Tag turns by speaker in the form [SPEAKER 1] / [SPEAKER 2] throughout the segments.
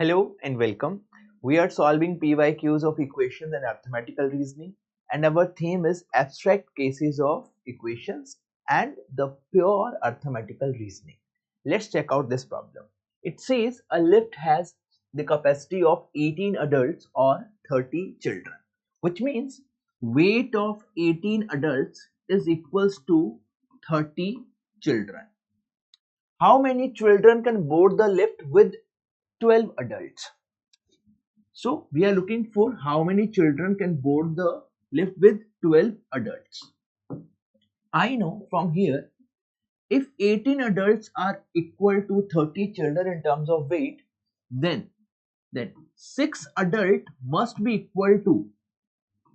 [SPEAKER 1] Hello and welcome. We are solving PYQs of equations and arithmetical reasoning, and our theme is abstract cases of equations and the pure arithmetical reasoning. Let's check out this problem. It says a lift has the capacity of 18 adults or 30 children, which means weight of 18 adults is equals to 30 children. How many children can board the lift with 12 adults? So we are looking for how many children can board the lift with 12 adults. I know from here, if 18 adults are equal to 30 children in terms of weight, then 6 adult must be equal to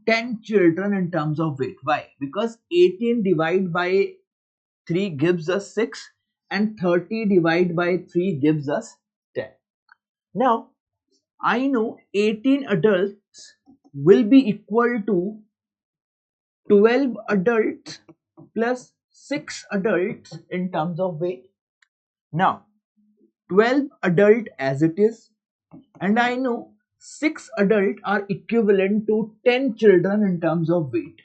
[SPEAKER 1] 10 children in terms of weight. Why? Because 18 divided by 3 gives us 6 and 30 divided by 3 gives us 10. Now, I know 18 adults will be equal to 12 adults plus 6 adults in terms of weight. Now, 12 adult as it is, and I know 6 adult are equivalent to 10 children in terms of weight.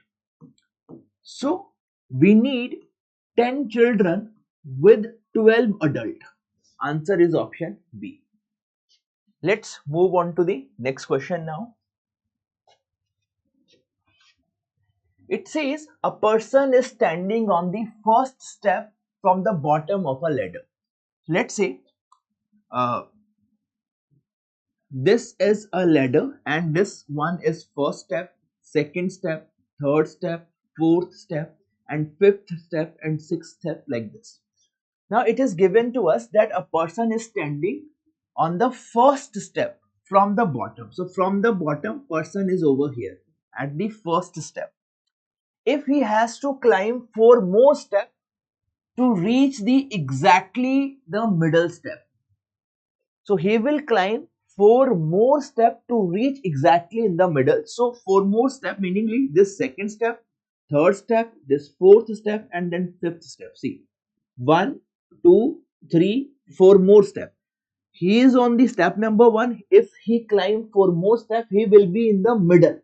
[SPEAKER 1] So, we need 10 children with 12 adult. Answer is option B. Let's move on to the next question now. It says a person is standing on the first step from the bottom of a ladder. Let's say this is a ladder and this one is first step, second step, third step, fourth step and fifth step and sixth step, like this. Now it is given to us that a person is standing on the first step from the bottom. So from the bottom, person is over here at the first step. If he has to climb 4 more steps to reach exactly the middle step, so he will climb 4 more steps to reach exactly in the middle. So 4 more steps, meaning this second step, third step, this fourth step and then fifth step. See, 1, 2, 3, 4 more steps. He is on the step number 1. If he climb 4 more steps, he will be in the middle,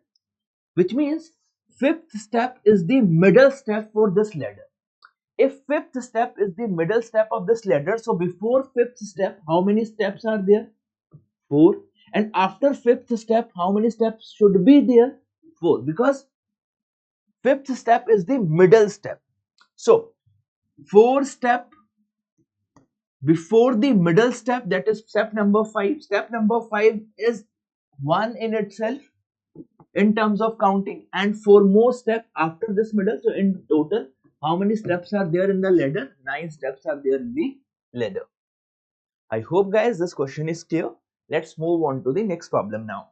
[SPEAKER 1] which means fifth step is the middle step for this ladder. If fifth step is the middle step of this ladder, so before fifth step, how many steps are there? 4. And after fifth step, how many steps should be there? 4, because fifth step is the middle step. So 4 step before the middle step, that is step number 5. Step number 5 is 1 in itself in terms of counting, and 4 more steps after this middle. So in total, how many steps are there in the ladder? 9 steps are there in the ladder. I hope guys this question is clear. Let's move on to the next problem now.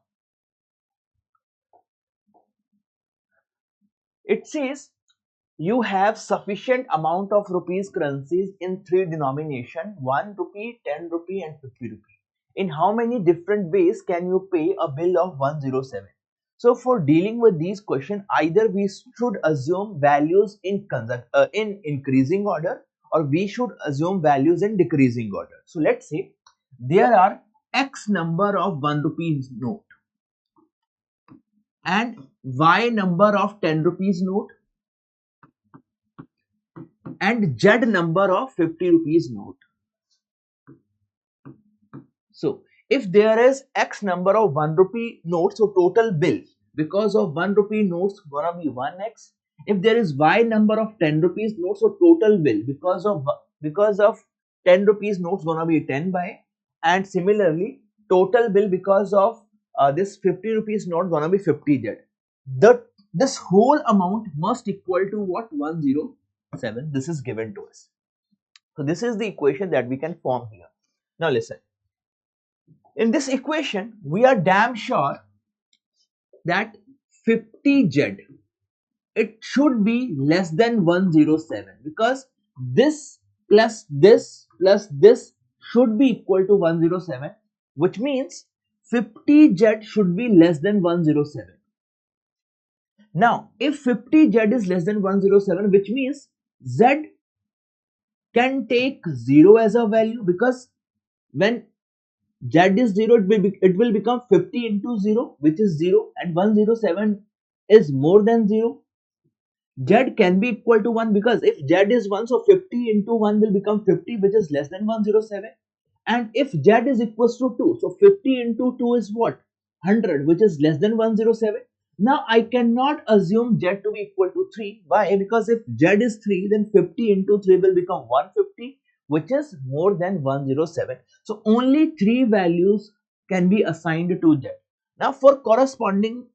[SPEAKER 1] It says you have sufficient amount of rupees currencies in 3 denomination, 1 rupee, 10 rupee and 50 rupee. In how many different ways can you pay a bill of 107? So for dealing with these questions, either we should assume values in increasing order or we should assume values in decreasing order. So let's say there are X number of 1 rupee note and Y number of 10 rupees note and Z number of 50 rupees note. So if there is X number of 1 rupee notes, so total bill because of 1 rupee notes gonna be 1x. If there is Y number of 10 rupees notes, so total bill because of 10 rupees notes gonna be 10y, and similarly total bill because of this 50 rupees note gonna be 50z. This whole amount must equal to what? 107. This is given to us. So this is the equation that we can form here. Now listen. In this equation, we are damn sure that 50z, it should be less than 107 because this plus this should be equal to 107, which means 50z should be less than 107. Now, if 50z is less than 107, which means z can take 0 as a value, because when z is 0, it will become 50 into 0, which is 0, and 107 is more than 0. Z can be equal to 1 because if Z is 1, so 50 into 1 will become 50, which is less than 107. And if Z is equals to 2, so 50 into 2 is what? 100, which is less than 107. Now I cannot assume Z to be equal to 3. Why? Because if Z is 3, then 50 into 3 will become 150, which is more than 107. So only 3 values can be assigned to Z. Now for corresponding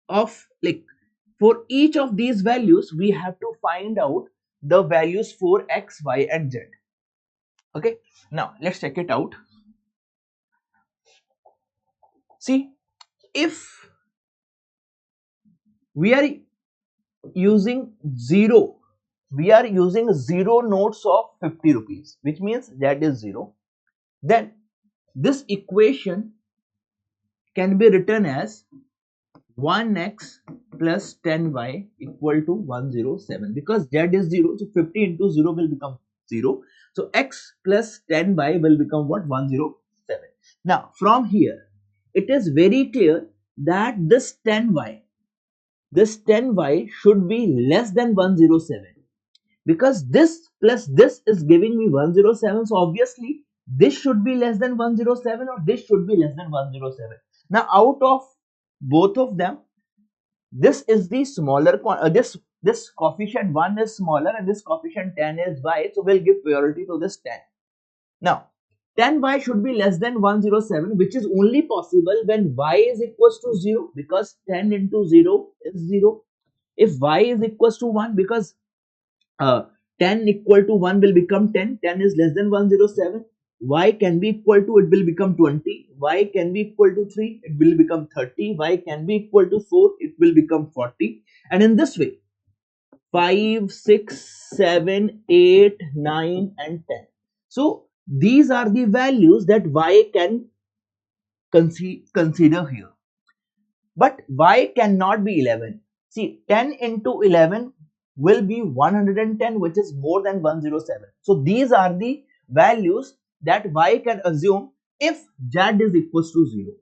[SPEAKER 1] of like for each of these values, we have to find out the values for x, y, and z. Okay, now let's check it out. See, if we are using zero notes of 50 rupees, which means that is 0, then this equation can be written as 1x plus 10y equal to 107, because z is 0, so 50 into 0 will become 0, so x plus 10y will become what? 107. Now from here it is very clear that this 10y should be less than 107, because this plus this is giving me 107, so obviously this should be less than 107 or this should be less than 107. Now out of both of them, this is the smaller this coefficient 1 is smaller and this coefficient 10 is y, so we'll give priority to this 10. Now 10y should be less than 107, which is only possible when y is equals to 0, because 10 into 0 is 0. If y is equals to 1, because 10 equal to 1 will become 10, 10 is less than 107. Y can be equal to, it will become 20, y can be equal to 3, it will become 30, y can be equal to 4, it will become 40, and in this way 5, 6, 7, 8, 9 and 10. So these are the values that y can consider here, but y cannot be 11. See, 10 into 11 will be 110, which is more than 107. So these are the values that y can assume if z is equals to 0.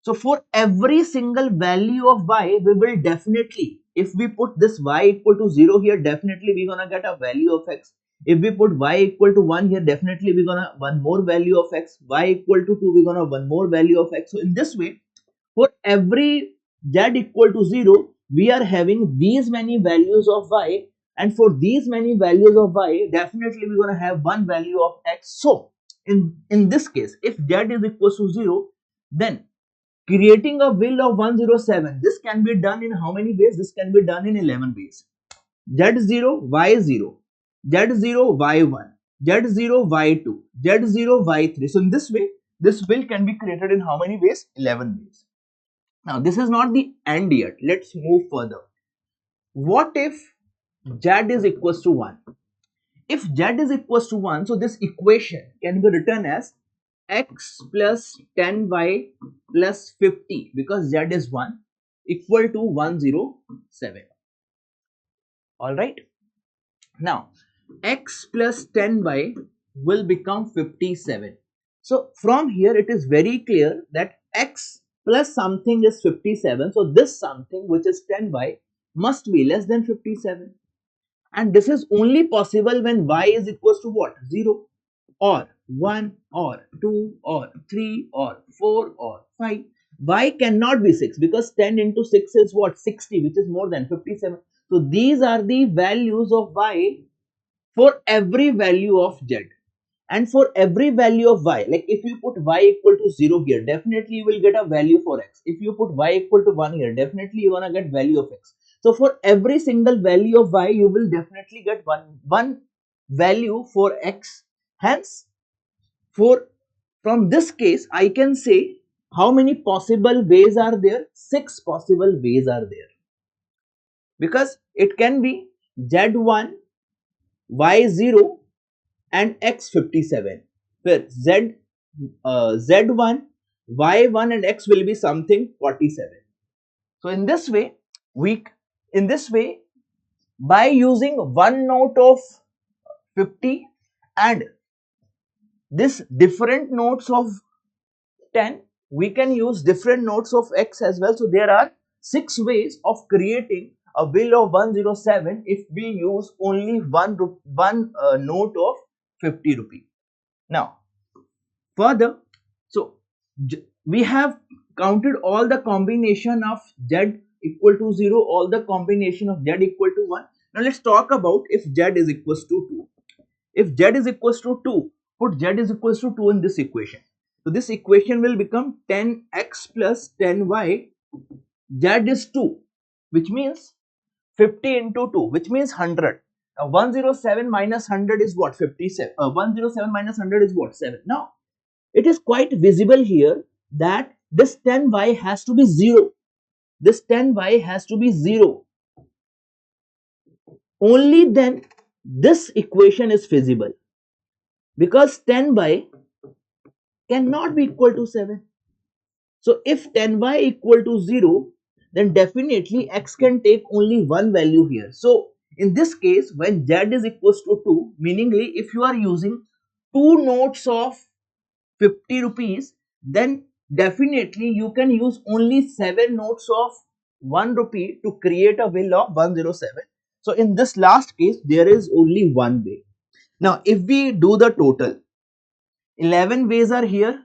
[SPEAKER 1] So for every single value of y, we will definitely, if we put this y equal to 0 here, definitely we're gonna get a value of x. If we put y equal to 1 here, definitely we're gonna one more value of x. Y equal to 2, we're gonna one more value of x. So in this way, for every z equal to 0, we are having these many values of y, and for these many values of y, definitely we're going to have one value of x. So in this case, if z is equal to 0, then creating a will of 107, this can be done in how many ways? This can be done in 11 ways. Z0, Y0, Z0, Y1, Z0, Y2, Z0, Y3. So in this way, this will can be created in how many ways? 11 ways. Now this is not the end yet. Let's move further. What if z is equals to 1? If z is equals to 1, so this equation can be written as x plus 10y plus 50, because z is 1, equal to 107. Alright. Now x plus 10y will become 57. So from here it is very clear that x plus something is 57. So this something, which is 10y, must be less than 57. And this is only possible when y is equals to what? 0 or 1 or 2 or 3 or 4 or 5. Y cannot be 6, because 10 into 6 is what? 60, which is more than 57. So these are the values of y for every value of z. And for every value of y, like if you put y equal to 0 here, definitely you will get a value for x. If you put y equal to 1 here, definitely you wanna get value of x. So for every single value of y, you will definitely get one value for x. Hence, from this case, I can say how many possible ways are there? 6 possible ways are there. Because it can be z1, y0 and x57, where z1, y1 and x will be something 47. So in this way, by using one note of 50 and this different notes of 10, we can use different notes of x as well. So there are 6 ways of creating a bill of 107 if we use only one note of 50 rupee. Now further, so we have counted all the combination of z equal to 0, all the combination of z equal to 1. Now let's talk about if z is equals to 2. If z is equals to 2, put z is equals to 2 in this equation. So this equation will become 10x plus 10y. Z is 2, which means 50 into 2, which means 100. Now 107 minus 100 is what? 57. 107 minus 100 is what? 7. Now it is quite visible here that this 10y has to be 0. This 10y has to be 0. Only then this equation is feasible, because 10y cannot be equal to 7. So if 10y equal to 0, then definitely x can take only one value here. So in this case, when z is equals to 2, meaningly if you are using 2 notes of 50 rupees, then definitely you can use only 7 notes of 1 rupee to create a bill of 107. So in this last case, there is only one way. Now if we do the total, 11 ways are here,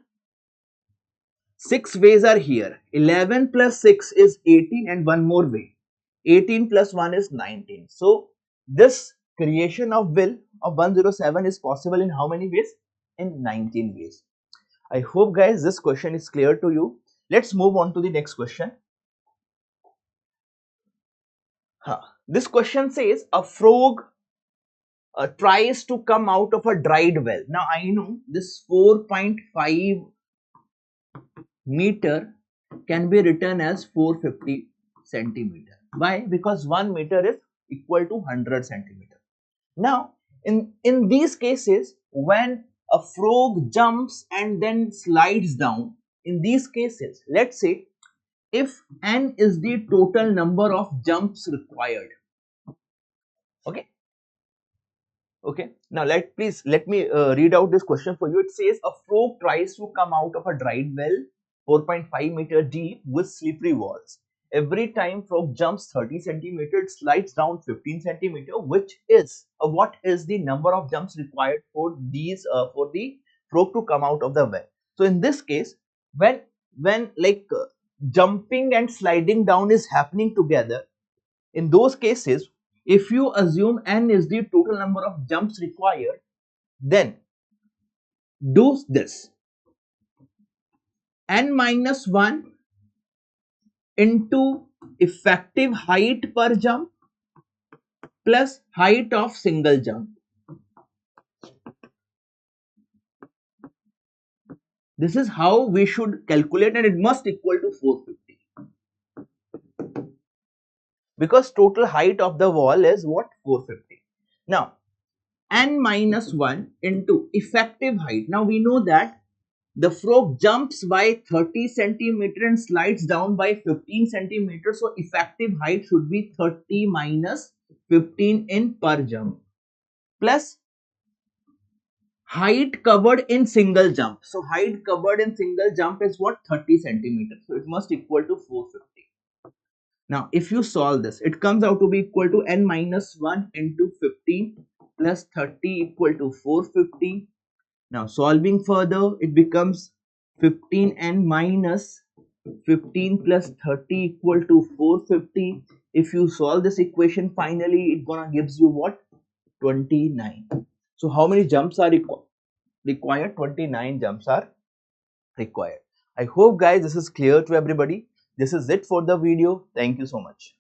[SPEAKER 1] 6 ways are here. 11 plus 6 is 18 and one more way. 18 plus 1 is 19. So this creation of bill of 107 is possible in how many ways? In 19 ways. I hope guys this question is clear to you. Let's move on to the next question. This question says a frog tries to come out of a dried well. Now I know this 4.5 meter can be written as 450 centimeter. Why? Because 1 meter is equal to 100 centimeter. Now in these cases, when a frog jumps and then slides down, in these cases, let's say if n is the total number of jumps required. Okay, now let me read out this question for you. It says a frog tries to come out of a dried well 4.5 meter deep with slippery walls. Every time frog jumps 30 centimeters, slides down 15 centimeter, which is what is the number of jumps required for these for the frog to come out of the well. So in this case, when jumping and sliding down is happening together, in those cases, if you assume n is the total number of jumps required, then do this: n minus 1 into effective height per jump plus height of single jump. This is how we should calculate, and it must equal to 450, because total height of the wall is what? 450. Now n minus 1 into effective height. Now we know that the frog jumps by 30 centimeter and slides down by 15 centimeters. So effective height should be 30 minus 15 in per jump plus height covered in single jump. So height covered in single jump is what? 30 centimeters. So it must equal to 450. Now if you solve this, it comes out to be equal to n minus 1 into 15 plus 30 equal to 450. Now solving further, it becomes 15n minus 15 plus 30 equal to 450. If you solve this equation, finally it gonna gives you what? 29. So how many jumps are required? 29 jumps are required. I hope guys this is clear to everybody. This is it for the video. Thank you so much.